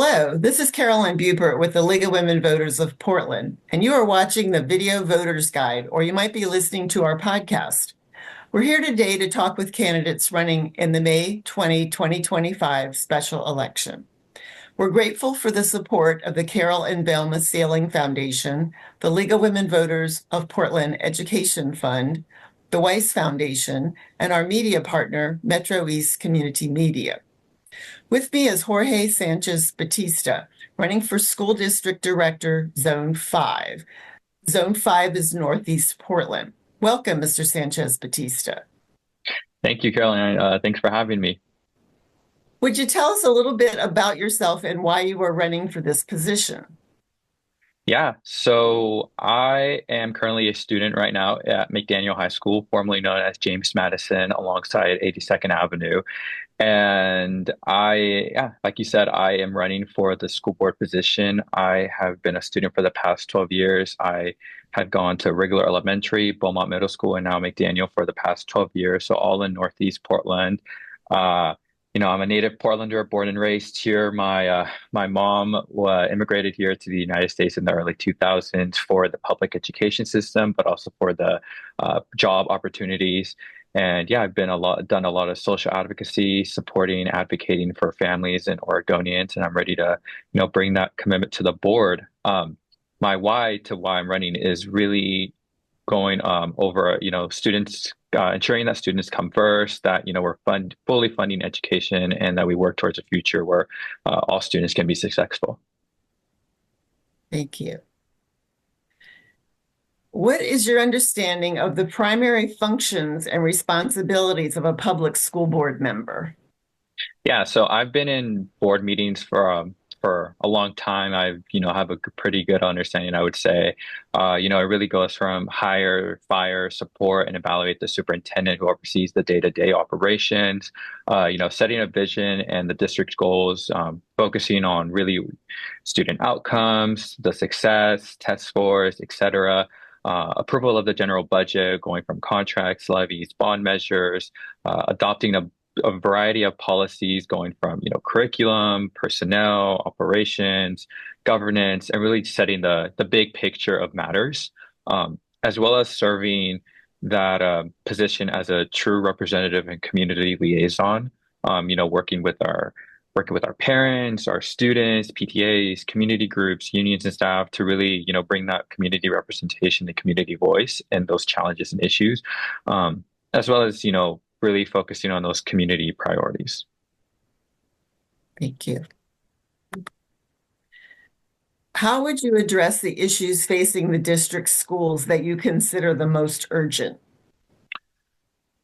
Hello, this is Carolyn Bubert with the League of Women Voters of Portland, and you are watching the Video Voters Guide, or you might be listening to our podcast. We're here today to talk with candidates running in the May 2025 special election. We're grateful for the support of the Carol and Velma Sailing Foundation, the League of Women Voters of Portland Education Fund, the Weiss Foundation, and our media partner, Metro East Community Media. With me is Jorge Sanchez Bautista, running for School District Director, Zone 5. Zone 5 is Northeast Portland. Welcome, Mr. Sanchez Bautista. Thank you, Caroline. Thanks for having me. Would you tell us a little bit about yourself and why you are running for this position? Yeah, so I am currently a student right now at McDaniel High School, formerly known as James Madison, alongside 82nd Avenue. And like you said, I am running for the school board position. I have been a student for the past 12 years. I have gone to regular elementary, Beaumont Middle School, and now McDaniel for the past 12 years, so all in Northeast Portland. Uh, I'm a native Portlander, born and raised here. My mom immigrated here to the United States in the early 2000s for the public education system, but also for the job opportunities. And yeah, I've done a lot of social advocacy, supporting, advocating for families and Oregonians, and I'm ready to, bring that commitment to the board. My why to why I'm running is really going over, students, ensuring that students come first, that, we're fully funding education, and that we work towards a future where all students can be successful. Thank you. What is your understanding of the primary functions and responsibilities of a public school board member? Yeah, so I've been in board meetings for a long time. Have a pretty good understanding, I would say. It really goes from hire, fire, support, and evaluate the superintendent who oversees the day-to-day operations. Setting a vision and the district's goals, focusing on really student outcomes, the success, test scores, etc. Approval of the general budget, going from contracts, levies, bond measures, adopting a variety of policies going from, curriculum, personnel, operations, governance, and really setting the big picture of matters, as well as serving that position as a true representative and community liaison, working with our parents, our students, PTAs, community groups, unions, and staff to really, bring that community representation and community voice and those challenges and issues, as well as, really focusing on those community priorities. Thank you. How would you address the issues facing the district schools that you consider the most urgent?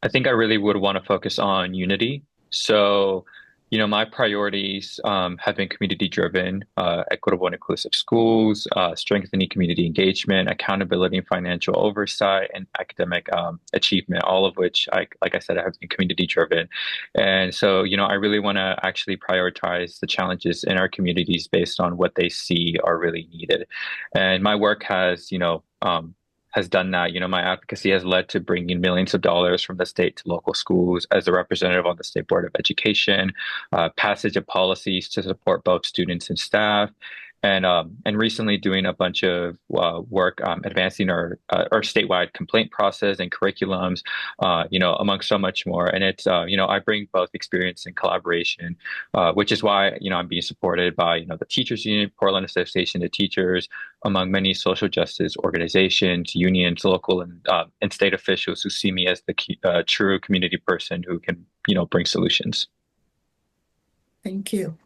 I think I really would want to focus on unity. So, my priorities have been community driven, equitable and inclusive schools, strengthening community engagement, accountability and financial oversight, and academic achievement, all of which, like I said, have been community driven. And so, I really want to actually prioritize the challenges in our communities based on what they see are really needed. And my work has done that. My advocacy has led to bringing millions of dollars from the state to local schools as a representative on the State Board of Education, passage of policies to support both students and staff, and recently doing a bunch of work advancing our statewide complaint process and curriculums, among so much more. And it's I bring both experience and collaboration, which is why I'm being supported by the Teachers Union, Portland Association of Teachers, among many social justice organizations, unions, local and state officials who see me as the true community person who can bring solutions. Thank you.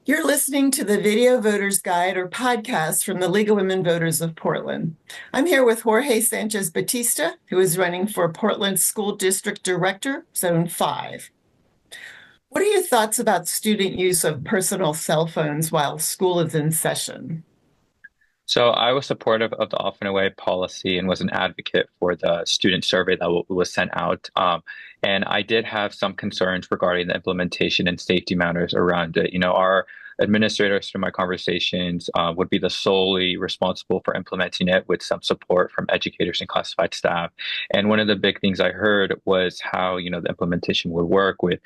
You're listening to the Video Voters Guide or podcast from the League of Women Voters of Portland. I'm here with Jorge Sanchez Bautista, who is running for Portland School District Director, Zone 5. What are your thoughts about student use of personal cell phones while school is in session? So I was supportive of the off and away policy and was an advocate for the student survey that was sent out. And I did have some concerns regarding the implementation and safety matters around it. administrators through my conversations would be the solely responsible for implementing it with some support from educators and classified staff. And one of the big things I heard was how, the implementation would work with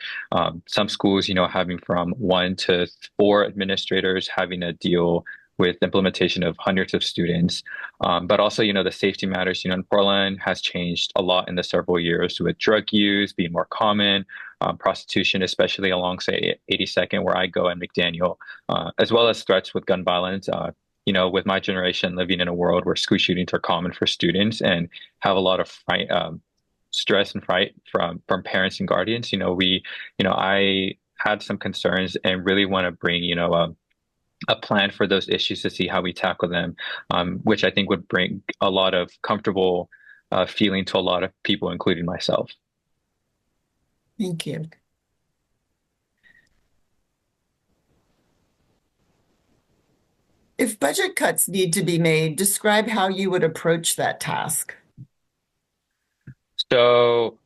some schools, having from 1 to 4 administrators having to deal with implementation of hundreds of students. But also, the safety matters, in Portland has changed a lot in the several years with drug use being more common, prostitution, especially along, say, 82nd, where I go, and McDaniel, as well as threats with gun violence. With my generation living in a world where school shootings are common for students and have a lot of stress and fright from parents and guardians, I had some concerns and really want to bring, a plan for those issues to see how we tackle them, which I think would bring a lot of comfortable feeling to a lot of people, including myself. Thank you. If budget cuts need to be made, describe how you would approach that task. So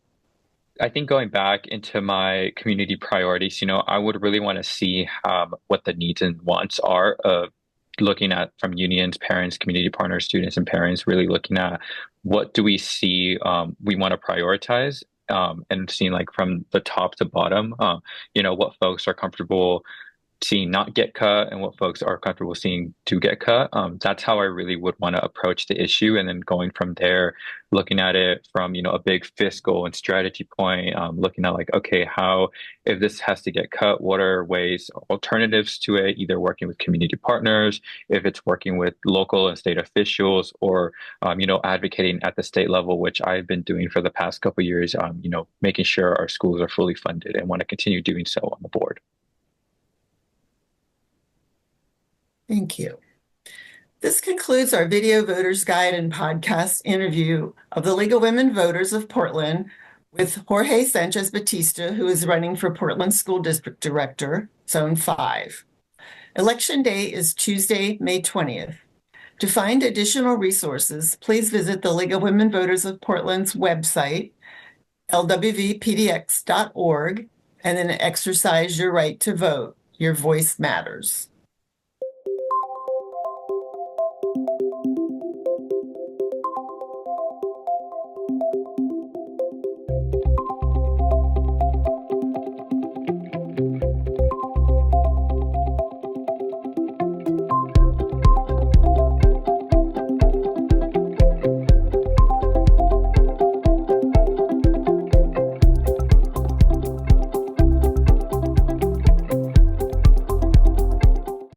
I think going back into my community priorities, I would really want to see what the needs and wants are of looking at from unions, parents, community partners, students, and parents, really looking at what do we see we want to prioritize, and seeing like from the top to bottom, what folks are comfortable seeing not get cut and what folks are comfortable seeing to get cut. That's how I really would want to approach the issue. And then going from there, looking at it from, a big fiscal and strategy point, looking at like, okay, how, if this has to get cut, what are ways, alternatives to it, either working with community partners, if it's working with local and state officials, or, advocating at the state level, which I've been doing for the past couple of years, making sure our schools are fully funded and want to continue doing so on the board. Thank you. This concludes our video voters guide and podcast interview of the League of Women Voters of Portland with Jorge Sanchez Bautista, who is running for Portland School District Director, Zone 5. Election day is Tuesday, May 20th. To find additional resources, please visit the League of Women Voters of Portland's website, lwvpdx.org, and then exercise your right to vote. Your voice matters.